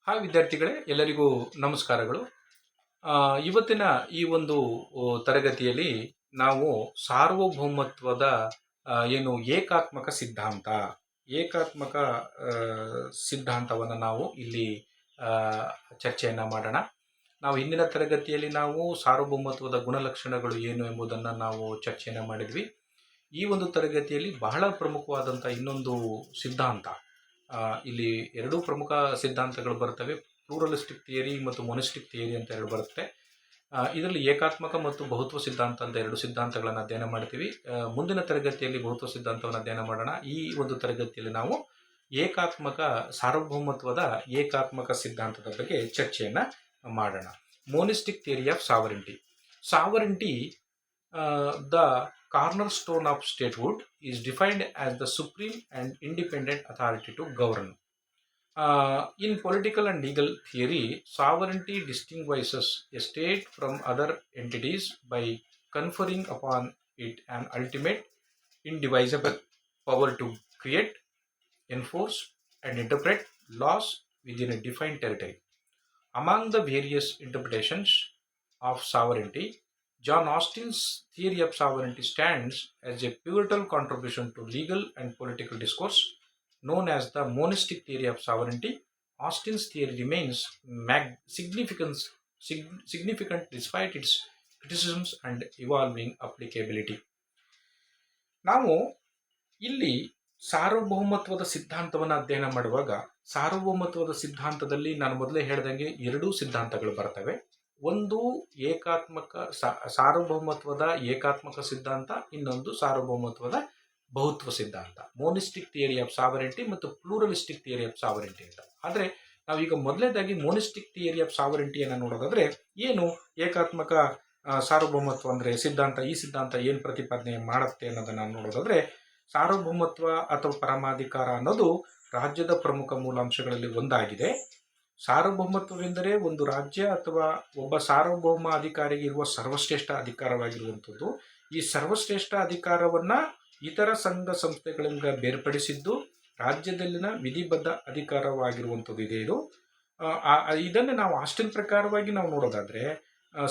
Hi ವಿದ್ಯಾರ್ಥಿಗಳೇ, ಎಲ್ಲರಿಗೂ ನಮಸ್ಕಾರಗಳು. ಇವತ್ತಿನ ಈ ಒಂದು ತರಗತಿಯಲ್ಲಿ ನಾವು ಸಾರ್ವಭೌಮತ್ವದ ಏನು ಏಕಾತ್ಮಕ ಸಿದ್ಧಾಂತ ಏಕಾತ್ಮಕ ಸಿದ್ಧಾಂತವನ್ನು ನಾವು ಇಲ್ಲಿ ಚರ್ಚೆಯನ್ನು ಮಾಡೋಣ. ನಾವು ಹಿಂದಿನ ತರಗತಿಯಲ್ಲಿ ನಾವು ಸಾರ್ವಭೌಮತ್ವದ ಗುಣಲಕ್ಷಣಗಳು ಏನು ಎಂಬುದನ್ನು ನಾವು ಚರ್ಚೆಯನ್ನು ಮಾಡಿದ್ವಿ. ಈ ಒಂದು ತರಗತಿಯಲ್ಲಿ ಬಹಳ ಪ್ರಮುಖವಾದಂಥ ಇನ್ನೊಂದು ಸಿದ್ಧಾಂತ, ಇಲ್ಲಿ ಎರಡೂ ಪ್ರಮುಖ ಸಿದ್ಧಾಂತಗಳು ಬರ್ತವೆ. ಪ್ಲೂರಲಿಸ್ಟಿಕ್ ಥಿಯರಿ ಮತ್ತು ಮೊನಿಸ್ಟಿಕ್ ಥಿಯರಿ ಅಂತ ಎರಡು ಬರುತ್ತೆ. ಇದರಲ್ಲಿ ಏಕಾತ್ಮಕ ಮತ್ತು ಬಹುತ್ವ ಸಿದ್ಧಾಂತ ಅಂತ ಎರಡು ಸಿದ್ಧಾಂತಗಳನ್ನು ಅಧ್ಯಯನ ಮಾಡ್ತೀವಿ. ಮುಂದಿನ ತರಗತಿಯಲ್ಲಿ ಬಹುತ್ವ ಸಿದ್ಧಾಂತವನ್ನು ಅಧ್ಯಯನ ಮಾಡೋಣ. ಈ ಒಂದು ತರಗತಿಯಲ್ಲಿ ನಾವು ಸಾರ್ವಭೌಮತ್ವದ ಏಕಾತ್ಮಕ ಸಿದ್ಧಾಂತದ ಬಗ್ಗೆ ಚರ್ಚೆಯನ್ನು ಮಾಡೋಣ. Monistic theory of sovereignty the cornerstone of statehood is defined as the supreme and independent authority to govern. In political and legal theory, sovereignty distinguishes a state from other entities by conferring upon it an ultimate, indivisible power to create, enforce, and interpret laws within a defined territory. Among the various interpretations of sovereignty, John Austin's theory of sovereignty stands as a pivotal contribution to legal and political discourse. Known as the monistic theory of sovereignty, Austin's theory remains significant despite its criticisms and evolving applicability. ನಾವು ಇಲ್ಲಿ ಸಾರ್ವಭೌಮತ್ವದ ಸಿದ್ಧಾಂತವನ್ನು ಅಧ್ಯಯನ ಮಾಡುವಾಗ, ಸಾರ್ವಭೌಮತ್ವದ ಸಿದ್ಧಾಂತದಲ್ಲಿ ನಾನು ಮೊದಲೇ ಹೇಳ್ದಂಗೆ ಎರಡೂ ಸಿದ್ಧಾಂತಗಳು ಬರ್ತವೆ. ಒಂದು ಸಾರ್ವಭೌಮತ್ವದ ಏಕಾತ್ಮಕ ಸಿದ್ಧಾಂತ, ಇನ್ನೊಂದು ಸಾರ್ವಭೌಮತ್ವದ ಬಹುತ್ವ ಸಿದ್ಧಾಂತ, ಮೋನಿಸ್ಟಿಕ್ ಥಿಯರಿ ಆಫ್ ಸಾವರಿಂಟಿ ಮತ್ತು ಪ್ಲೂರಲಿಸ್ಟಿಕ್ ಥಿಯರಿ ಆಫ್ ಸಾವರಿಂಟಿ ಅಂತ. ಆದರೆ ನಾವೀಗ ಮೊದಲನೇದಾಗಿ ಮೋನಿಸ್ಟಿಕ್ ಥಿಯರಿ ಆಫ್ ಸಾವರಿಂಟಿಯನ್ನು ನೋಡೋದಾದ್ರೆ, ಏನು ಏಕಾತ್ಮಕ ಸಾರ್ವಭೌಮತ್ವ ಅಂದರೆ ಸಿದ್ಧಾಂತ, ಈ ಸಿದ್ಧಾಂತ ಏನು ಪ್ರತಿಪಾದನೆ ಮಾಡುತ್ತೆ ಅನ್ನೋದನ್ನು ನೋಡೋದಾದ್ರೆ, ಸಾರ್ವಭೌಮತ್ವ ಅಥವಾ ಪರಮಾಧಿಕಾರ ಅನ್ನೋದು ರಾಜ್ಯದ ಪ್ರಮುಖ ಮೂಲಾಂಶಗಳಲ್ಲಿ ಒಂದಾಗಿದೆ. ಸಾರ್ವಭೌಮತ್ವವೆಂದರೆ ಒಂದು ರಾಜ್ಯ ಅಥವಾ ಒಬ್ಬ ಸಾರ್ವಭೌಮ ಅಧಿಕಾರಿಗೆ ಇರುವ ಸರ್ವಶ್ರೇಷ್ಠ ಅಧಿಕಾರವಾಗಿರುವಂಥದ್ದು. ಈ ಸರ್ವಶ್ರೇಷ್ಠ ಅಧಿಕಾರವನ್ನು ಇತರ ಸಂಘ ಸಂಸ್ಥೆಗಳಿಂದ ಬೇರ್ಪಡಿಸಿದ್ದು ರಾಜ್ಯದಲ್ಲಿನ ವಿಧಿಬದ್ಧ ಅಧಿಕಾರವಾಗಿರುವಂಥದ್ದು ಇದೆ. ಇದನ್ನು ನಾವು ಆಸ್ಟಿನ್ ಪ್ರಕಾರವಾಗಿ ನಾವು ನೋಡೋದಾದರೆ,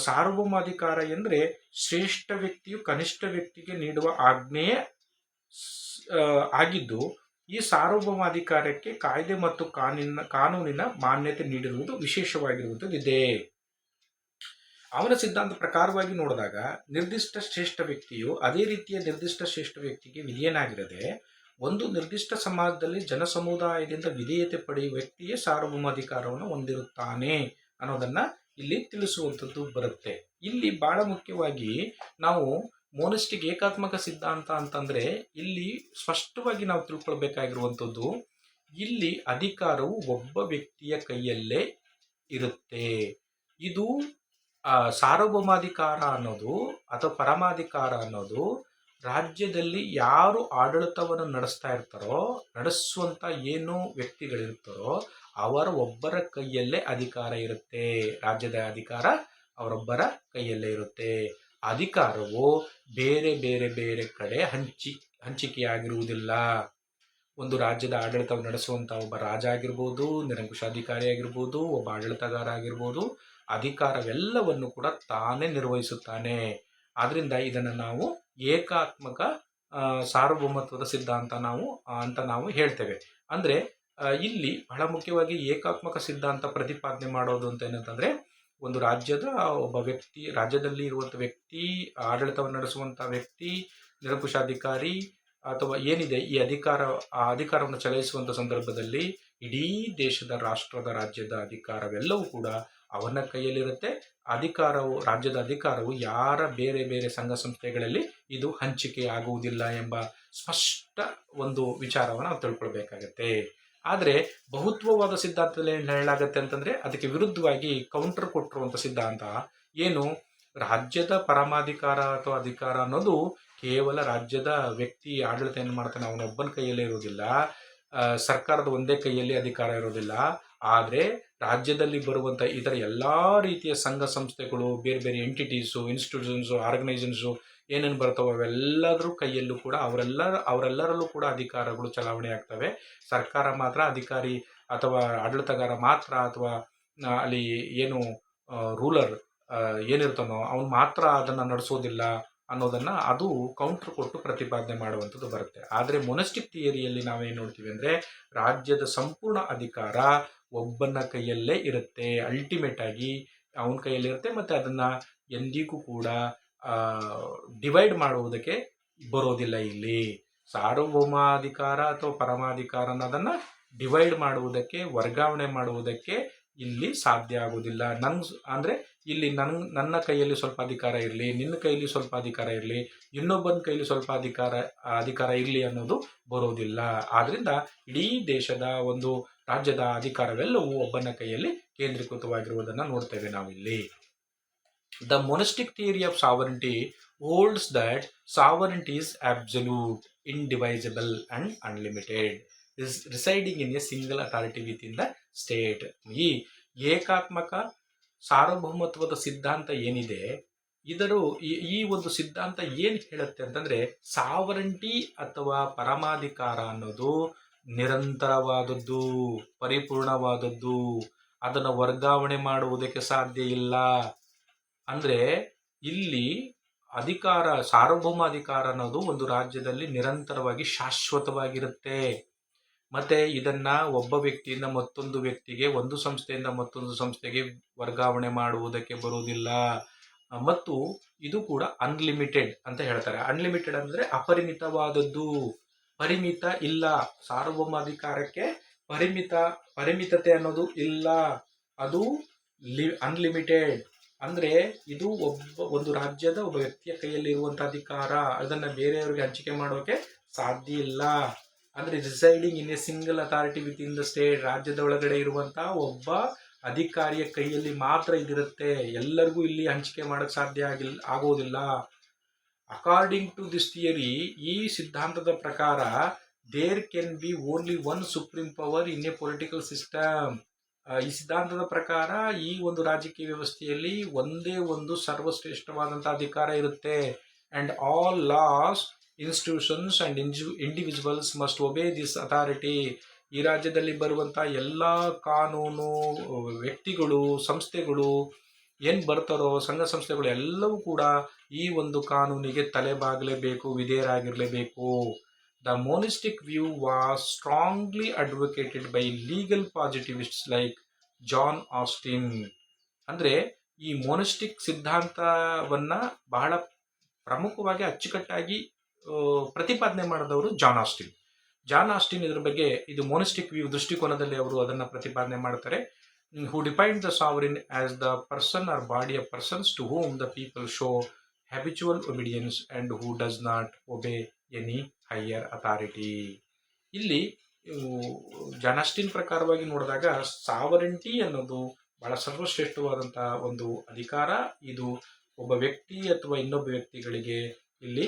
ಸಾರ್ವಭೌಮಾಧಿಕಾರ ಎಂದರೆ ಶ್ರೇಷ್ಠ ವ್ಯಕ್ತಿಯು ಕನಿಷ್ಠ ವ್ಯಕ್ತಿಗೆ ನೀಡುವ ಆಜ್ಞೆಯೇ ಆಗಿದ್ದು, ಈ ಸಾರ್ವಭೌಮಾಧಿಕಾರಕ್ಕೆ ಕಾಯ್ದೆ ಮತ್ತು ಕಾನೂನಿನ ಮಾನ್ಯತೆ ನೀಡಿರುವುದು ವಿಶೇಷವಾಗಿರುವಂಥದ್ದು ಇದೆ. ಅವನ ಸಿದ್ಧಾಂತ ಪ್ರಕಾರವಾಗಿ ನೋಡಿದಾಗ, ನಿರ್ದಿಷ್ಟ ಶ್ರೇಷ್ಠ ವ್ಯಕ್ತಿಯು ಅದೇ ರೀತಿಯ ನಿರ್ದಿಷ್ಟ ಶ್ರೇಷ್ಠ ವ್ಯಕ್ತಿಗೆ ವಿಧೇಯನಾಗಿರದೆ ಒಂದು ನಿರ್ದಿಷ್ಟ ಸಮಾಜದಲ್ಲಿ ಜನಸಮುದಾಯದಿಂದ ವಿಧೇಯತೆ ಪಡೆಯುವ ವ್ಯಕ್ತಿಯೇ ಸಾರ್ವಭೌಮಾಧಿಕಾರವನ್ನು ಹೊಂದಿರುತ್ತಾನೆ ಅನ್ನೋದನ್ನ ಇಲ್ಲಿ ತಿಳಿಸುವಂಥದ್ದು ಬರುತ್ತೆ. ಇಲ್ಲಿ ಬಹಳ ಮುಖ್ಯವಾಗಿ ನಾವು ಮೋನಿಸ್ಟಿಕ್ ಏಕಾತ್ಮಕ ಸಿದ್ಧಾಂತ ಅಂತಂದ್ರೆ, ಇಲ್ಲಿ ಸ್ಪಷ್ಟವಾಗಿ ನಾವು ತಿಳ್ಕೊಳ್ಬೇಕಾಗಿರುವಂಥದ್ದು, ಇಲ್ಲಿ ಅಧಿಕಾರವು ಒಬ್ಬ ವ್ಯಕ್ತಿಯ ಕೈಯಲ್ಲೇ ಇರುತ್ತೆ. ಇದು ಸಾರ್ವಭೌಮಾಧಿಕಾರ ಅನ್ನೋದು ಅಥವಾ ಪರಮಾಧಿಕಾರ ಅನ್ನೋದು ರಾಜ್ಯದಲ್ಲಿ ಯಾರು ಆಡಳಿತವನ್ನು ನಡೆಸುವಂತ ಏನು ವ್ಯಕ್ತಿಗಳಿರ್ತಾರೋ ಅವರ ಒಬ್ಬರ ಕೈಯಲ್ಲೇ ಅಧಿಕಾರ ಇರುತ್ತೆ. ರಾಜ್ಯದ ಅಧಿಕಾರ ಅವರೊಬ್ಬರ ಕೈಯಲ್ಲೇ ಇರುತ್ತೆ. ಅಧಿಕಾರವು ಬೇರೆ ಬೇರೆ ಬೇರೆ ಕಡೆ ಹಂಚಿಕೆಯಾಗಿರುವುದಿಲ್ಲ. ಒಂದು ರಾಜ್ಯದ ಆಡಳಿತವನ್ನು ನಡೆಸುವಂಥ ಒಬ್ಬ ರಾಜ ಆಗಿರ್ಬೋದು, ನಿರಂಕುಶಾಧಿಕಾರಿ ಆಗಿರ್ಬೋದು, ಒಬ್ಬ ಆಡಳಿತಗಾರ ಆಗಿರ್ಬೋದು, ಅಧಿಕಾರವೆಲ್ಲವನ್ನು ಕೂಡ ತಾನೇ ನಿರ್ವಹಿಸುತ್ತಾನೆ. ಆದ್ರಿಂದ ಇದನ್ನು ನಾವು ಏಕಾತ್ಮಕ ಸಾರ್ವಭೌಮತ್ವದ ಸಿದ್ಧಾಂತ ಅಂತ ನಾವು ಹೇಳ್ತೇವೆ. ಅಂದ್ರೆ ಇಲ್ಲಿ ಬಹಳ ಮುಖ್ಯವಾಗಿ ಏಕಾತ್ಮಕ ಸಿದ್ಧಾಂತ ಪ್ರತಿಪಾದನೆ ಮಾಡೋದು ಅಂತ ಏನಂತಂದ್ರೆ, ಒಂದು ರಾಜ್ಯದಲ್ಲಿ ಇರುವಂಥ ವ್ಯಕ್ತಿ, ಆಡಳಿತವನ್ನು ನಡೆಸುವಂಥ ವ್ಯಕ್ತಿ, ನಿರಂಕುಶಾಧಿಕಾರಿ ಅಥವಾ ಏನಿದೆ ಈ ಅಧಿಕಾರವನ್ನು ಚಲಾಯಿಸುವಂಥ ಸಂದರ್ಭದಲ್ಲಿ ಇಡೀ ದೇಶದ ರಾಜ್ಯದ ಅಧಿಕಾರವೆಲ್ಲವೂ ಕೂಡ ಅವನ ಕೈಯಲ್ಲಿರುತ್ತೆ. ರಾಜ್ಯದ ಅಧಿಕಾರವು ಯಾರ ಬೇರೆ ಬೇರೆ ಸಂಘ ಸಂಸ್ಥೆಗಳಲ್ಲಿ ಇದು ಹಂಚಿಕೆ ಆಗುವುದಿಲ್ಲ ಎಂಬ ಸ್ಪಷ್ಟ ಒಂದು ವಿಚಾರವನ್ನು ನಾವು ತಿಳ್ಕೊಳ್ಬೇಕಾಗತ್ತೆ. ಆದರೆ ಬಹುತ್ವವಾದ ಸಿದ್ಧಾಂತದಲ್ಲಿ ಏನು ಹೇಳಲಾಗತ್ತೆ ಅಂತಂದ್ರೆ, ಅದಕ್ಕೆ ವಿರುದ್ಧವಾಗಿ ಕೌಂಟರ್ ಕೊಟ್ಟಿರುವಂಥ ಸಿದ್ಧಾಂತ ಏನು, ರಾಜ್ಯದ ಪರಮಾಧಿಕಾರ ಅಥವಾ ಅಧಿಕಾರ ಅನ್ನೋದು ಕೇವಲ ರಾಜ್ಯದ ವ್ಯಕ್ತಿ ಆಡಳಿತ ಏನು ಮಾಡ್ತಾನೆ ಅವನೊಬ್ಬನ ಕೈಯಲ್ಲೇ ಇರೋದಿಲ್ಲ, ಸರ್ಕಾರದ ಒಂದೇ ಕೈಯಲ್ಲಿ ಅಧಿಕಾರ ಇರೋದಿಲ್ಲ. ಆದರೆ ರಾಜ್ಯದಲ್ಲಿ ಬರುವಂಥ ಇತರ ಎಲ್ಲ ರೀತಿಯ ಸಂಘ ಸಂಸ್ಥೆಗಳು, ಬೇರೆ ಬೇರೆ ಎಂಟಿಟೀಸು, ಇನ್ಸ್ಟಿಟ್ಯೂಷನ್ಸು, ಆರ್ಗನೈಸೇಷನ್ಸು ಏನೇನು ಬರ್ತಾವೆ ಅವೆಲ್ಲದ್ರ ಕೈಯಲ್ಲೂ ಕೂಡ ಅವರೆಲ್ಲರಲ್ಲೂ ಕೂಡ ಅಧಿಕಾರಗಳು ಚಲಾವಣೆ ಆಗ್ತವೆ. ಸರ್ಕಾರ ಮಾತ್ರ ಅಥವಾ ಆಡಳಿತಗಾರ ಮಾತ್ರ ಅಥವಾ ಅಲ್ಲಿ ಏನು ರೂಲರ್ ಏನಿರ್ತಾನೋ ಅವನು ಮಾತ್ರ ಅದನ್ನು ನಡೆಸೋದಿಲ್ಲ ಅನ್ನೋದನ್ನು ಅದು ಕೌಂಟ್ರ್ ಕೊಟ್ಟು ಪ್ರತಿಪಾದನೆ ಮಾಡುವಂಥದ್ದು ಬರುತ್ತೆ. ಆದರೆ ಮೊನಸ್ಟಿಕ್ ಥಿಯರಿಯಲ್ಲಿ ನಾವೇನು ನೋಡ್ತೀವಿ ಅಂದರೆ ರಾಜ್ಯದ ಸಂಪೂರ್ಣ ಅಧಿಕಾರ ಒಬ್ಬನ ಕೈಯಲ್ಲೇ ಇರುತ್ತೆ, ಅಲ್ಟಿಮೇಟ್ ಆಗಿ ಅವನ ಕೈಯಲ್ಲಿರುತ್ತೆ, ಮತ್ತು ಅದನ್ನು ಎಂದಿಗೂ ಕೂಡ ಡಿವೈಡ್ ಮಾಡುವುದಕ್ಕೆ ಬರೋದಿಲ್ಲ. ಇಲ್ಲಿ ಸಾರ್ವಭೌಮಾಧಿಕಾರ ಅಥವಾ ಪರಮಾಧಿಕಾರ ಅನ್ನೋದನ್ನು ಡಿವೈಡ್ ಮಾಡುವುದಕ್ಕೆ, ವರ್ಗಾವಣೆ ಮಾಡುವುದಕ್ಕೆ ಇಲ್ಲಿ ಸಾಧ್ಯ ಆಗೋದಿಲ್ಲ. ಅಂದರೆ ಇಲ್ಲಿ ನನ್ನ ಕೈಯಲ್ಲಿ ಸ್ವಲ್ಪ ಅಧಿಕಾರ ಇರಲಿ, ನಿನ್ನ ಕೈಯಲ್ಲಿ ಸ್ವಲ್ಪ ಅಧಿಕಾರ ಇರಲಿ, ಇನ್ನೊಬ್ಬನ ಕೈಯಲ್ಲಿ ಸ್ವಲ್ಪ ಅಧಿಕಾರ ಇರಲಿ ಅನ್ನೋದು ಬರೋದಿಲ್ಲ. ಆದ್ದರಿಂದ ಇಡೀ ದೇಶದ ಒಂದು ರಾಜ್ಯದ ಅಧಿಕಾರವೆಲ್ಲವೂ ಒಬ್ಬನ ಕೈಯಲ್ಲಿ ಕೇಂದ್ರೀಕೃತವಾಗಿರುವುದನ್ನು ನೋಡ್ತೇವೆ ನಾವಿಲ್ಲಿ. The monastic theory of sovereignty holds that sovereignty is absolute, indivisible, and unlimited, is residing in a single authority within the state. ಈ ಏಕಾತ್ಮಕ ಸಾರ್ವಭೌಮತ್ವದ ಸಿದ್ಧಾಂತ ಏನಿದೆ, ಈ ಒಂದು ಸಿದ್ಧಾಂತ ಏನು ಹೇಳುತ್ತೆ ಅಂತಂದ್ರೆ ಸಾವರಂಟಿ ಅಥವಾ ಪರಮಾಧಿಕಾರ ಅನ್ನೋದು ನಿರಂತರವಾದದ್ದು, ಪರಿಪೂರ್ಣವಾದದ್ದು, ಅದನ್ನು ವರ್ಗಾವಣೆ ಮಾಡುವುದಕ್ಕೆ ಸಾಧ್ಯ ಇಲ್ಲ. ಅಂದ್ರೆ ಇಲ್ಲಿ ಸಾರ್ವಭೌಮ ಅಧಿಕಾರ ಅನ್ನೋದು ಒಂದು ರಾಜ್ಯದಲ್ಲಿ ನಿರಂತರವಾಗಿ ಶಾಶ್ವತವಾಗಿರುತ್ತೆ. ಮತ್ತೆ ಇದನ್ನ ಒಬ್ಬ ವ್ಯಕ್ತಿಯಿಂದ ಮತ್ತೊಂದು ವ್ಯಕ್ತಿಗೆ, ಒಂದು ಸಂಸ್ಥೆಯಿಂದ ಮತ್ತೊಂದು ಸಂಸ್ಥೆಗೆ ವರ್ಗಾವಣೆ ಮಾಡುವುದಕ್ಕೆ ಬರುವುದಿಲ್ಲ. ಮತ್ತು ಇದು ಕೂಡ ಅನ್ಲಿಮಿಟೆಡ್ ಅಂತ ಹೇಳ್ತಾರೆ. ಅನ್ಲಿಮಿಟೆಡ್ ಅಂದ್ರೆ ಅಪರಿಮಿತವಾದದ್ದು, ಪರಿಮಿತ ಇಲ್ಲ. ಸಾರ್ವಭೌಮ ಅಧಿಕಾರಕ್ಕೆ ಪರಿಮಿತತೆ ಅನ್ನೋದು ಇಲ್ಲ, ಅದು ಅನ್ಲಿಮಿಟೆಡ್. ಅಂದ್ರೆ ಇದು ಒಂದು ರಾಜ್ಯದ ಒಬ್ಬ ವ್ಯಕ್ತಿಯ ಕೈಯಲ್ಲಿ ಇರುವಂತಹ ಅಧಿಕಾರ, ಅದನ್ನ ಬೇರೆಯವರಿಗೆ ಹಂಚಿಕೆ ಮಾಡೋಕೆ ಸಾಧ್ಯ ಇಲ್ಲ. ಅಂದ್ರೆ residing in a single authority with in the state, ರಾಜ್ಯದ ಒಳಗಡೆ ಇರುವಂತಹ ಒಬ್ಬ ಅಧಿಕಾರಿಯ ಕೈಯಲ್ಲಿ ಮಾತ್ರ ಇದಿರುತ್ತೆ, ಎಲ್ಲರಿಗೂ ಇಲ್ಲಿ ಹಂಚಿಕೆ ಮಾಡಕ್ ಸಾಧ್ಯ ಆಗೋದಿಲ್ಲ. ಅಕಾರ್ಡಿಂಗ್ ಟು ದಿಸ್ ಥಿಯರಿ, ಈ ಸಿದ್ಧಾಂತದ ಪ್ರಕಾರ there can be only one supreme power in a political system. ಈ ಸಿದ್ಧಾಂತದ ಪ್ರಕಾರ ಈ ಒಂದು ರಾಜಕೀಯ ವ್ಯವಸ್ಥೆಯಲ್ಲಿ ಒಂದೇ ಒಂದು ಸರ್ವಶ್ರೇಷ್ಠವಾದಂತಹ ಅಧಿಕಾರ ಇರುತ್ತೆ. And all loss, institutions and individuals must ಒಬೇ this authority. ಈ ರಾಜ್ಯದಲ್ಲಿ ಬರುವಂತಹ ಎಲ್ಲ ಕಾನೂನು, ವ್ಯಕ್ತಿಗಳು, ಸಂಸ್ಥೆಗಳು ಏನು ಬರ್ತಾರೋ, ಸಂಘ ಸಂಸ್ಥೆಗಳು ಎಲ್ಲವೂ ಕೂಡ ಈ ಒಂದು ಕಾನೂನಿಗೆ ತಲೆಬಾಗಲೇಬೇಕು, ವಿಧೇಯರಾಗಿರಲೇಬೇಕು. The monistic view was strongly advocated by legal positivists like John Austin. ಅಂದ್ರೆ ಈ ಮೋನಿಸ್ಟಿಕ್ ಸಿದ್ಧಾಂತವನ್ನ ಬಹಳ ಪ್ರಮುಖವಾಗಿ ಅಚ್ಚುಕಟ್ಟಾಗಿ ಪ್ರತಿಪಾದನೆ ಮಾಡಿದವರು ಜಾನ್ ಆಸ್ಟಿನ್ ಇದರ ಬಗ್ಗೆ, ಇದು ಮೋನಿಸ್ಟಿಕ್ ವ್ಯೂ ದೃಷ್ಟಿಕೋನದಲ್ಲಿ ಅವರು ಅದನ್ನು ಪ್ರತಿಪಾದನೆ ಮಾಡ್ತಾರೆ. Who defined the sovereign as the person or body of persons to whom the people show habitual obedience and who does not obey any higher authority. ಇಲ್ಲಿ ಜಾನ್ ಆಸ್ಟಿನ್ ಪ್ರಕಾರವಾಗಿ ನೋಡಿದಾಗ ಸಾವರಿಂಟಿ ಅನ್ನೋದು ಬಹಳ ಸರ್ವಶ್ರೇಷ್ಠವಾದಂತಹ ಒಂದು ಅಧಿಕಾರ. ಇದು ಒಬ್ಬ ವ್ಯಕ್ತಿ ಅಥವಾ ಇನ್ನೊಬ್ಬ ವ್ಯಕ್ತಿಗಳಿಗೆ ಇಲ್ಲಿ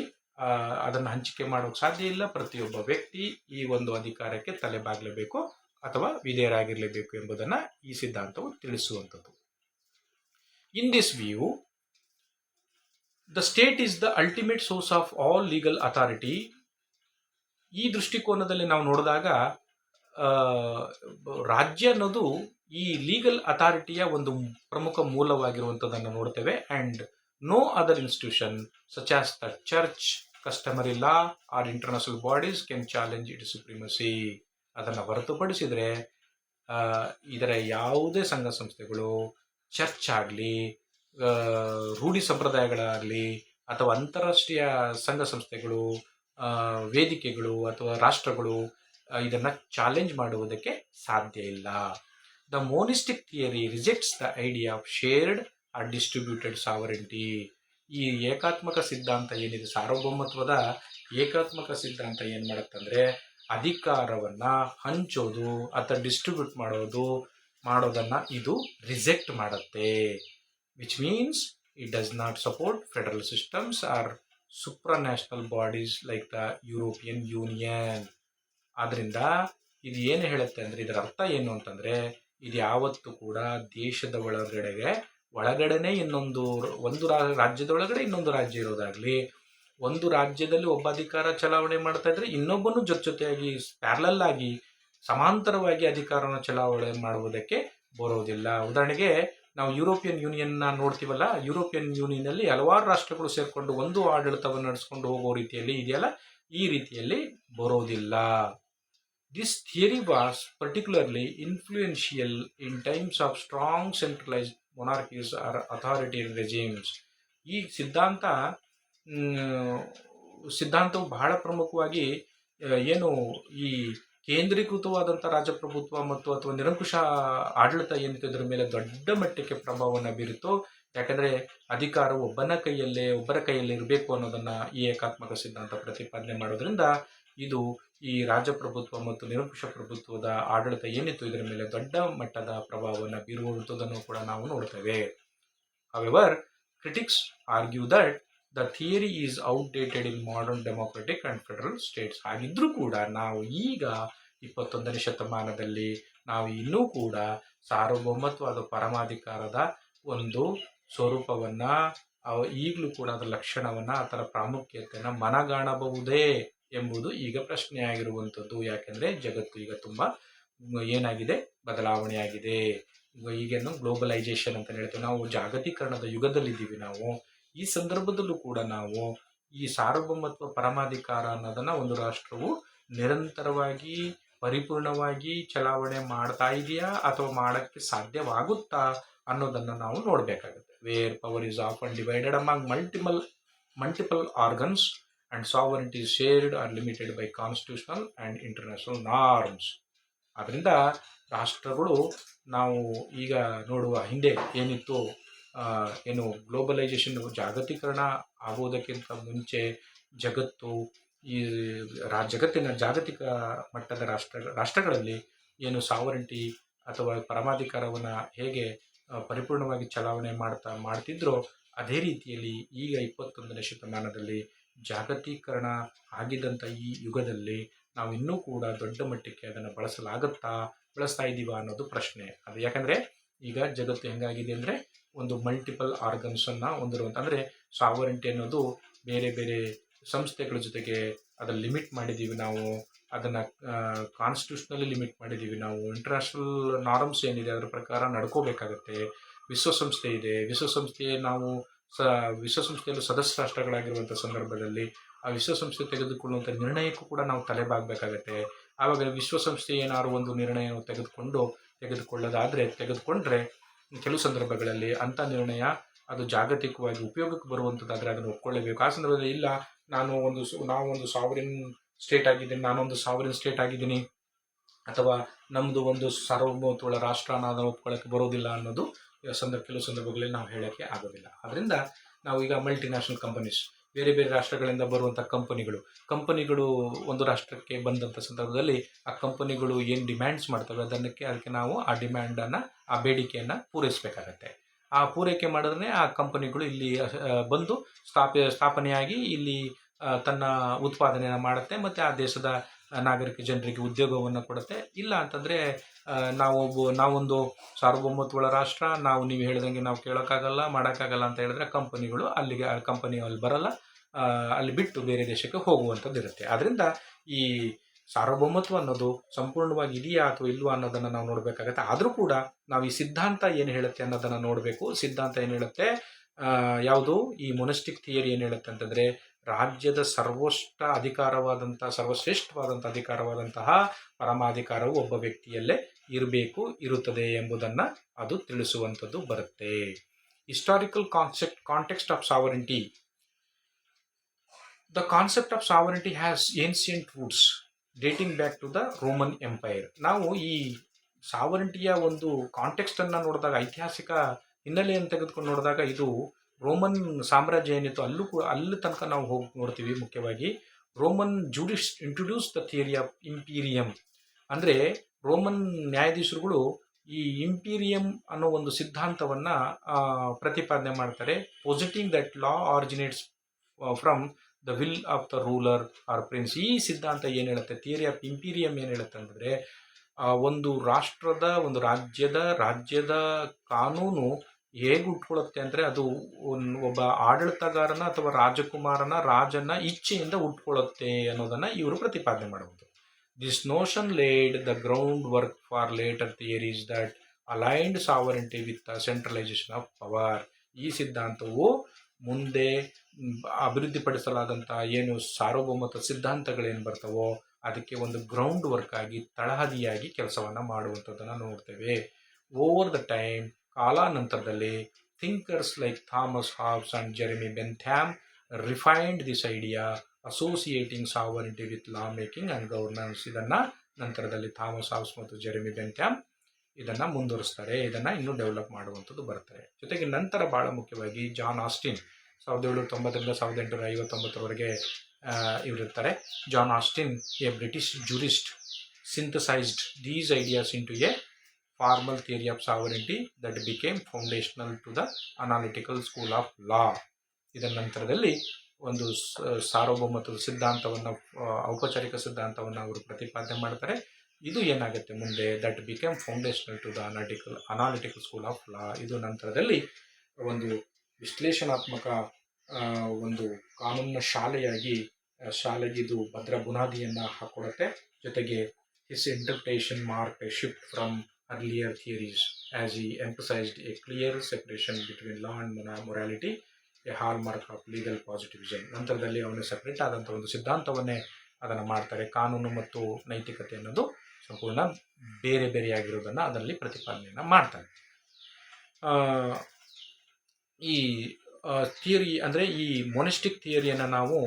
ಅದನ್ನು ಹಂಚಿಕೆ ಮಾಡೋಕೆ ಸಾಧ್ಯ ಇಲ್ಲ. ಪ್ರತಿಯೊಬ್ಬ ವ್ಯಕ್ತಿ ಈ ಒಂದು ಅಧಿಕಾರಕ್ಕೆ ತಲೆಬಾಗಲೇಬೇಕು ಅಥವಾ ವಿಧೇಯರಾಗಿರಲೇಬೇಕು ಎಂಬುದನ್ನು ಈ ಸಿದ್ಧಾಂತವು ತಿಳಿಸುವಂಥದ್ದು. In this view, the state is the ultimate source of all legal authority. ಈ ದೃಷ್ಟಿಕೋನದಲ್ಲಿ ನಾವು ನೋಡಿದಾಗ ರಾಜ್ಯ ಅನ್ನೋದು ಈ ಲೀಗಲ್ ಅಥಾರಿಟಿಯ ಒಂದು ಪ್ರಮುಖ ಮೂಲವಾಗಿರುವಂಥದ್ದನ್ನು ನೋಡ್ತೇವೆ. And no other institution such as the church, customary law or international bodies can challenge it supremacy. ಅದನ್ನು ಹೊರತುಪಡಿಸಿದರೆ ಇದರ ಯಾವುದೇ ಸಂಘ ಸಂಸ್ಥೆಗಳು, ಚರ್ಚ್ ಆಗಲಿ, ರೂಢಿ ಸಂಪ್ರದಾಯಗಳಾಗಲಿ, ಅಥವಾ ಅಂತಾರಾಷ್ಟ್ರೀಯ ಸಂಘ ಸಂಸ್ಥೆಗಳು, ವೇದಿಕೆಗಳು ಅಥವಾ ರಾಷ್ಟ್ರಗಳು ಇದನ್ನು ಚಾಲೆಂಜ್ ಮಾಡುವುದಕ್ಕೆ ಸಾಧ್ಯ ಇಲ್ಲ. The monistic theory rejects the idea of shared or distributed sovereignty. ಈ ಏಕಾತ್ಮಕ ಸಿದ್ಧಾಂತ ಏನಿದೆ, ಸಾರ್ವಭೌಮತ್ವದ ಏಕಾತ್ಮಕ ಸಿದ್ಧಾಂತ ಏನು ಮಾಡುತ್ತಂದ್ರೆ ಅಧಿಕಾರವನ್ನು ಹಂಚೋದು ಅಥವಾ ಡಿಸ್ಟ್ರಿಬ್ಯೂಟ್ ಮಾಡೋದನ್ನು ಇದು ರಿಜೆಕ್ಟ್ ಮಾಡುತ್ತೆ. Which means it does not support federal systems or supranational bodies like the European Union. ಆದ್ದರಿಂದ ಇದು ಏನು ಹೇಳುತ್ತೆ ಅಂದರೆ, ಇದರ ಅರ್ಥ ಏನು ಅಂತಂದರೆ, ಇದು ಯಾವತ್ತೂ ಕೂಡ ದೇಶದ ಒಳಗಡೆನೆ ಒಂದು ರಾಜ್ಯದ ಒಳಗಡೆ ಇನ್ನೊಂದು ರಾಜ್ಯ ಇರೋದಾಗಲಿ, ಒಂದು ರಾಜ್ಯದಲ್ಲಿ ಒಬ್ಬ ಅಧಿಕಾರ ಚಲಾವಣೆ ಮಾಡ್ತಾ ಇದ್ರೆ ಇನ್ನೊಬ್ಬನು ಜೊತೆಯಾಗಿ ಪ್ಯಾರಲಲ್ ಆಗಿ ಸಮಾಂತರವಾಗಿ ಅಧಿಕಾರವನ್ನು ಚಲಾವಣೆ ಮಾಡುವುದಕ್ಕೆ ಬರೋದಿಲ್ಲ. ಉದಾಹರಣೆಗೆ ನಾವು ಯುರೋಪಿಯನ್ ಯೂನಿಯನ್ನ ನೋಡ್ತೀವಲ್ಲ, ಯುರೋಪಿಯನ್ ಯೂನಿಯನ್ನಲ್ಲಿ ಹಲವಾರು ರಾಷ್ಟ್ರಗಳು ಸೇರಿಕೊಂಡು ಒಂದು ಆಡಳಿತವನ್ನು ನಡೆಸ್ಕೊಂಡು ಹೋಗೋ ರೀತಿಯಲ್ಲಿ ಇದೆಯಲ್ಲ, ಈ ರೀತಿಯಲ್ಲಿ ಬರೋದಿಲ್ಲ. This theory was particularly influential in times of strong centralised monarchies or authoritarian regimes. ಈ ಸಿದ್ಧಾಂತವು ಬಹಳ ಪ್ರಮುಖವಾಗಿ ಏನು ಈ ಕೇಂದ್ರೀಕೃತವಾದಂಥ ರಾಜಪ್ರಭುತ್ವ ಮತ್ತು ಅಥವಾ ನಿರಂಕುಶ ಆಡಳಿತ ಏನಿತ್ತು ಇದರ ಮೇಲೆ ದೊಡ್ಡ ಮಟ್ಟಕ್ಕೆ ಪ್ರಭಾವವನ್ನು ಬೀರಿತು. ಯಾಕಂದರೆ ಅಧಿಕಾರವು ಒಬ್ಬರ ಕೈಯಲ್ಲೇ ಇರಬೇಕು ಅನ್ನೋದನ್ನು ಈ ಏಕಾತ್ಮಕ ಸಿದ್ಧಾಂತ ಪ್ರತಿಪಾದನೆ ಮಾಡೋದ್ರಿಂದ ಇದು ಈ ರಾಜಪ್ರಭುತ್ವ ಮತ್ತು ನಿರಂಕುಶ ಪ್ರಭುತ್ವದ ಆಡಳಿತ ಏನಿತ್ತು ಇದರ ಮೇಲೆ ದೊಡ್ಡ ಮಟ್ಟದ ಪ್ರಭಾವವನ್ನು ಬೀರುವಂಥದ್ದನ್ನು ಕೂಡ ನಾವು ನೋಡ್ತೇವೆ. However, critics argue that the theory is outdated in modern democratic and federal states. ಹಾಗಿದ್ರೂ ಕೂಡ ನಾವು ಈಗ 21ನೇ ಶತಮಾನದಲ್ಲಿ ನಾವು ಇನ್ನೂ ಕೂಡ ಸಾರ್ವಭೌಮತ್ವದ ಪರಮಾಧಿಕಾರದ ಒಂದು ಸ್ವರೂಪವನ್ನು ಈಗಲೂ ಕೂಡ ಅದರ ಲಕ್ಷಣವನ್ನು ಅದರ ಪ್ರಾಮುಖ್ಯತೆಯನ್ನು ಮನಗಾಣಬಹುದೇ ಎಂಬುದು ಈಗ ಪ್ರಶ್ನೆಯಾಗಿರುವಂಥದ್ದು. ಯಾಕೆಂದರೆ ಜಗತ್ತು ಈಗ ತುಂಬ ಏನಾಗಿದೆ, ಬದಲಾವಣೆಯಾಗಿದೆ. ಈಗೇನು ಗ್ಲೋಬಲೈಜೇಷನ್ ಅಂತ ಹೇಳ್ತೇವೆ, ನಾವು ಜಾಗತೀಕರಣದ ಯುಗದಲ್ಲಿದ್ದೀವಿ. ನಾವು ಈ ಸಂದರ್ಭದಲ್ಲೂ ಕೂಡ ನಾವು ಈ ಸಾರ್ವಭೌಮತ್ವ ಪರಮಾಧಿಕಾರ ಅನ್ನೋದನ್ನು ಒಂದು ರಾಷ್ಟ್ರವು ನಿರಂತರವಾಗಿ ಪರಿಪೂರ್ಣವಾಗಿ ಚಲಾವಣೆ ಮಾಡ್ತಾ ಇದೆಯಾ ಅಥವಾ ಮಾಡೋಕ್ಕೆ ಸಾಧ್ಯವಾಗುತ್ತಾ ಅನ್ನೋದನ್ನು ನಾವು ನೋಡಬೇಕಾಗುತ್ತೆ. Where power is often divided among multiple organs and sovereignty is shared or limited by constitutional and international norms. ಆದ್ದರಿಂದ ರಾಷ್ಟ್ರಗಳು ನಾವು ಈಗ ನೋಡುವ ಹಿಂದೆ ಏನಿತ್ತು, ಏನು ಗ್ಲೋಬಲೈಜೇಷನ್ ಜಾಗತೀಕರಣ ಆಗುವುದಕ್ಕಿಂತ ಮುಂಚೆ ಜಗತ್ತು ಈ ಜಗತ್ತಿನ ಜಾಗತಿಕ ಮಟ್ಟದ ರಾಷ್ಟ್ರಗಳಲ್ಲಿ ಏನು ಸಾವರಿಟಿ ಅಥವಾ ಪರಮಾಧಿಕಾರವನ್ನು ಹೇಗೆ ಪರಿಪೂರ್ಣವಾಗಿ ಚಲಾವಣೆ ಮಾಡ್ತಿದ್ರೋ ಅದೇ ರೀತಿಯಲ್ಲಿ ಈಗ 21ನೇ ಶತಮಾನದಲ್ಲಿ ಜಾಗತೀಕರಣ ಆಗಿದ್ದಂಥ ಈ ಯುಗದಲ್ಲಿ ನಾವು ಇನ್ನೂ ಕೂಡ ದೊಡ್ಡ ಮಟ್ಟಕ್ಕೆ ಅದನ್ನು ಬಳಸ್ತಾ ಇದ್ದೀವಾ ಅನ್ನೋದು ಪ್ರಶ್ನೆ. ಅದು ಯಾಕಂದರೆ ಈಗ ಜಗತ್ತು ಹೆಂಗಾಗಿದೆ ಅಂದರೆ ಒಂದು ಮಲ್ಟಿಪಲ್ ಆರ್ಗನ್ಸನ್ನು ಹೊಂದಿರುವಂಥ, ಅಂದರೆ ಸಾವರಿಟಿ ಅನ್ನೋದು ಬೇರೆ ಬೇರೆ ಸಂಸ್ಥೆಗಳ ಜೊತೆಗೆ ಅದನ್ನು ಲಿಮಿಟ್ ಮಾಡಿದ್ದೀವಿ ನಾವು, ಅದನ್ನು ಕಾನ್ಸ್ಟಿಟ್ಯೂಷನಲ್ಲಿ ಲಿಮಿಟ್ ಮಾಡಿದ್ದೀವಿ ನಾವು. ಇಂಟರ್ನ್ಯಾಷನಲ್ ನಾರ್ಮ್ಸ್ ಏನಿದೆ ಅದರ ಪ್ರಕಾರ ನಡ್ಕೋಬೇಕಾಗತ್ತೆ. ವಿಶ್ವಸಂಸ್ಥೆ ಇದೆ, ವಿಶ್ವಸಂಸ್ಥೆಯಲ್ಲಿ ಸದಸ್ಯ ರಾಷ್ಟ್ರಗಳಾಗಿರುವಂಥ ಸಂದರ್ಭದಲ್ಲಿ ಆ ವಿಶ್ವಸಂಸ್ಥೆ ತೆಗೆದುಕೊಳ್ಳುವಂಥ ನಿರ್ಣಯಕ್ಕೂ ಕೂಡ ನಾವು ತಲೆಬಾಗಬೇಕಾಗತ್ತೆ. ಆವಾಗ ವಿಶ್ವಸಂಸ್ಥೆ ಏನಾದ್ರು ಒಂದು ನಿರ್ಣಯವನ್ನು ತೆಗೆದುಕೊಂಡ್ರೆ ಕೆಲವು ಸಂದರ್ಭಗಳಲ್ಲಿ ಅಂಥ ನಿರ್ಣಯ ಅದು ಜಾಗತಿಕವಾಗಿ ಉಪಯೋಗಕ್ಕೆ ಬರುವಂಥದ್ದಾದರೆ ಅದನ್ನು ಒಪ್ಕೊಳ್ಳೇಬೇಕು. ಆ ಸಂದರ್ಭದಲ್ಲಿ ಇಲ್ಲ, ನಾವೊಂದು ಸಾವರಿನ್ ಸ್ಟೇಟ್ ಆಗಿದ್ದೀನಿ ಅಥವಾ ನಮ್ಮದು ಒಂದು ಸಾರ್ವಭೌಮತ್ವದ ರಾಷ್ಟ್ರ ಅದನ್ನು ಒಪ್ಕೊಳ್ಳೋಕ್ಕೆ ಬರೋದಿಲ್ಲ ಅನ್ನೋದು ಕೆಲವು ಸಂದರ್ಭಗಳಲ್ಲಿ ನಾವು ಹೇಳೋಕ್ಕೆ ಆಗೋದಿಲ್ಲ. ಅದರಿಂದ ನಾವು ಈಗ ಮಲ್ಟಿನ್ಯಾಷನಲ್ ಕಂಪನೀಸ್, ಬೇರೆ ಬೇರೆ ರಾಷ್ಟ್ರಗಳಿಂದ ಬರುವಂಥ ಕಂಪನಿಗಳು ಒಂದು ರಾಷ್ಟ್ರಕ್ಕೆ ಬಂದಂಥ ಸಂದರ್ಭದಲ್ಲಿ ಆ ಕಂಪನಿಗಳು ಏನು ಡಿಮ್ಯಾಂಡ್ಸ್ ಮಾಡ್ತವೆ ಅದಕ್ಕೆ ನಾವು ಆ ಡಿಮ್ಯಾಂಡನ್ನು, ಆ ಬೇಡಿಕೆಯನ್ನು ಪೂರೈಸಬೇಕಾಗತ್ತೆ. ಆ ಪೂರೈಕೆ ಮಾಡಿದ್ರೆ ಆ ಕಂಪನಿಗಳು ಇಲ್ಲಿ ಬಂದು ಸ್ಥಾಪನೆಯಾಗಿ ಇಲ್ಲಿ ತನ್ನ ಉತ್ಪಾದನೆಯನ್ನು ಮಾಡುತ್ತೆ ಮತ್ತು ಆ ದೇಶದ ನಾಗರಿಕ ಜನರಿಗೆ ಉದ್ಯೋಗವನ್ನು ಕೊಡುತ್ತೆ. ಇಲ್ಲ ಅಂತಂದರೆ ನಾವೊಂದು ಸಾರ್ವಭೌಮತ್ವದ ರಾಷ್ಟ್ರ, ನೀವು ಹೇಳಿದಂಗೆ ನಾವು ಕೇಳೋಕ್ಕಾಗಲ್ಲ, ಮಾಡೋಕ್ಕಾಗಲ್ಲ ಅಂತ ಹೇಳಿದ್ರೆ ಕಂಪನಿಗಳು ಅಲ್ಲಿ ಬರಲ್ಲ, ಅಲ್ಲಿ ಬಿಟ್ಟು ಬೇರೆ ದೇಶಕ್ಕೆ ಹೋಗುವಂಥದ್ದು ಇರುತ್ತೆ. ಆದ್ದರಿಂದ ಈ ಸಾರ್ವಭೌಮತ್ವ ಅನ್ನೋದು ಸಂಪೂರ್ಣವಾಗಿ ಇದೆಯಾ ಅಥವಾ ಇಲ್ವಾ ಅನ್ನೋದನ್ನು ನಾವು ನೋಡಬೇಕಾಗತ್ತೆ. ಆದರೂ ಕೂಡ ನಾವು ಈ ಸಿದ್ಧಾಂತ ಏನು ಹೇಳುತ್ತೆ ಅನ್ನೋದನ್ನು ನೋಡಬೇಕು. ಸಿದ್ಧಾಂತ ಏನು ಹೇಳುತ್ತೆ, ಯಾವುದು ಈ ಮೊನಸ್ಟಿಕ್ ಥಿಯರಿ ಏನು ಹೇಳುತ್ತೆ ಅಂತಂದರೆ ರಾಜ್ಯದ ಸರ್ವಶ್ರೇಷ್ಠವಾದಂಥ ಅಧಿಕಾರವಾದಂತಹ ಪರಮಾಧಿಕಾರವು ಒಬ್ಬ ವ್ಯಕ್ತಿಯಲ್ಲೇ ಇರುತ್ತದೆ ಎಂಬುದನ್ನು ಅದು ತಿಳಿಸುವಂಥದ್ದು ಬರುತ್ತೆ. Historical context of sovereignty. The concept of sovereignty has ancient roots dating back to the Roman Empire. ನಾವು ಈ ಸಾವರಿಟಿಯ ಒಂದು ಕಾಂಟೆಕ್ಸ್ಟನ್ನು ನೋಡಿದಾಗ, ಐತಿಹಾಸಿಕ ಹಿನ್ನೆಲೆಯನ್ನು ತೆಗೆದುಕೊಂಡು ನೋಡಿದಾಗ ಇದು ರೋಮನ್ ಸಾಮ್ರಾಜ್ಯ ಏನಿತ್ತು ಅಲ್ಲಿ ತನಕ ನಾವು ಹೋಗಿ ನೋಡ್ತೀವಿ. ಮುಖ್ಯವಾಗಿ Roman judges introduce the theory of imperium. ಅಂದರೆ ರೋಮನ್ ನ್ಯಾಯಾಧೀಶರುಗಳು ಈ ಇಂಪೀರಿಯಂ ಅನ್ನೋ ಒಂದು ಸಿದ್ಧಾಂತವನ್ನು ಪ್ರತಿಪಾದನೆ ಮಾಡ್ತಾರೆ. Positing that law originates from the will of the ruler or prince. ಈ ಸಿದ್ಧಾಂತ ಏನು ಹೇಳುತ್ತೆ, ಥಿಯರಿ ಆಫ್ ಇಂಪೀರಿಯಂ ಏನು ಹೇಳುತ್ತೆ ಅಂತಂದರೆ ಒಂದು ರಾಜ್ಯದ ಕಾನೂನು ಹೇಗೆ ಉಟ್ಕೊಳ್ಳುತ್ತೆ ಅಂದರೆ ಅದು ಒಬ್ಬ ಆಡಳಿತಗಾರನ ಅಥವಾ ರಾಜನ ಇಚ್ಛೆಯಿಂದ ಉಟ್ಕೊಳ್ಳುತ್ತೆ ಅನ್ನೋದನ್ನು ಇವರು ಪ್ರತಿಪಾದನೆ ಮಾಡಬಹುದು. This notion laid the groundwork for later theories that aligned sovereignty with centralization of power. ಈ ಸಿದ್ಧಾಂತವು ಮುಂದೆ ಅಭಿವೃದ್ಧಿಪಡಿಸಲಾದಂಥ ಏನು ಸಾರ್ವಭೌಮತ್ವ ಸಿದ್ಧಾಂತಗಳೇನು ಬರ್ತವೋ ಅದಕ್ಕೆ ಒಂದು ಗ್ರೌಂಡ್ ವರ್ಕ್ ಆಗಿ ತಳಹದಿಯಾಗಿ ಕೆಲಸವನ್ನು ಮಾಡುವಂಥದ್ದನ್ನು ನೋಡ್ತೇವೆ. ಓವರ್ ದ ಟೈಮ್, ಕಾಲಾನಂತರದಲ್ಲಿ thinkers like Thomas Hobbes and Jeremy Bentham refined this idea associating sovereignty with law making and governance. ಇದನ್ನು ನಂತರದಲ್ಲಿ ಥಾಮಸ್ ಹಾಬ್ಸ್ ಮತ್ತು ಜೆರೆಮಿ ಬೆಂಥ್ಯಾಮ್ ಇದನ್ನು ಮುಂದುವರಿಸ್ತಾರೆ, ಇದನ್ನು ಇನ್ನೂ ಡೆವಲಪ್ ಮಾಡುವಂಥದ್ದು ಬರ್ತಾರೆ. ಜೊತೆಗೆ ನಂತರ ಭಾಳ ಮುಖ್ಯವಾಗಿ ಜಾನ್ ಆಸ್ಟಿನ್ 1790ರಿಂದ 1859 ಇವರಿರ್ತಾರೆ. John Austin, a British jurist, synthesized these ideas into a formal theory of sovereignty that became foundational to the analytical school of law. ಇದರ ನಂತರದಲ್ಲಿ ಒಂದು ಸಾರ್ವಭೌಮತ್ವದ ಸಿದ್ಧಾಂತವನ್ನು, ಔಪಚಾರಿಕ ಸಿದ್ಧಾಂತವನ್ನು ಅವರು ಪ್ರತಿಪಾದನೆ ಮಾಡ್ತಾರೆ. ಇದು ಏನಾಗುತ್ತೆ ಮುಂದೆ, that became foundational to the analytical school of law. ಇದು ನಂತರದಲ್ಲಿ ಒಂದು ವಿಶ್ಲೇಷಣಾತ್ಮಕ ಒಂದು ಕಾನೂನಿನ ಶಾಲೆಗೆ ಇದು ಭದ್ರ ಬುನಾದಿಯನ್ನು ಹಾಕೊಡುತ್ತೆ. ಜೊತೆಗೆ his interpretation marked a shift from earlier theories as he emphasized a clear separation between law and morality, a hallmark of legal positivism. ನಂತರದಲ್ಲಿ ಅವನು ಸೆಪರೇಟ್ ಆದಂಥ ಒಂದು ಸಿದ್ಧಾಂತವನ್ನೇ ಅದನ್ನು ಮಾಡ್ತಾರೆ. ಕಾನೂನು ಮತ್ತು ನೈತಿಕತೆ ಅನ್ನೋದು ಸಂಪೂರ್ಣ ಬೇರೆ ಬೇರೆಯಾಗಿರೋದನ್ನು ಅದರಲ್ಲಿ ಪ್ರತಿಪಾದನೆಯನ್ನು ಮಾಡ್ತಾರೆ. ಈ ಥಿಯರಿ ಅಂದರೆ ಈ ಮೊನಿಸ್ಟಿಕ್ ಥಿಯರಿಯನ್ನು ನಾವು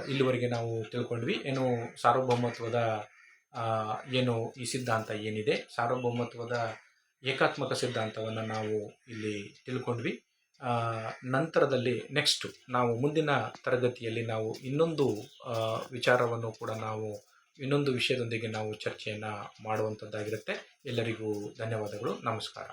ಇಲ್ಲಿವರೆಗೆ ನಾವು ತಿಳ್ಕೊಂಡ್ವಿ. ಏನು ಸಾರ್ವಭೌಮತ್ವದ ಏನು ಈ ಸಿದ್ಧಾಂತ ಏನಿದೆ, ಸಾರ್ವಭೌಮತ್ವದ ಏಕಾತ್ಮಕ ಸಿದ್ಧಾಂತವನ್ನು ನಾವು ಇಲ್ಲಿ ತಿಳ್ಕೊಂಡ್ವಿ. ನಂತರದಲ್ಲಿ ನೆಕ್ಸ್ಟು ನಾವು ಮುಂದಿನ ತರಗತಿಯಲ್ಲಿ ನಾವು ಇನ್ನೊಂದು ವಿಚಾರವನ್ನು ಕೂಡ ಇನ್ನೊಂದು ವಿಷಯದೊಂದಿಗೆ ನಾವು ಚರ್ಚೆಯನ್ನು ಮಾಡುವಂಥದ್ದಾಗಿರುತ್ತೆ. ಎಲ್ಲರಿಗೂ ಧನ್ಯವಾದಗಳು. ನಮಸ್ಕಾರ.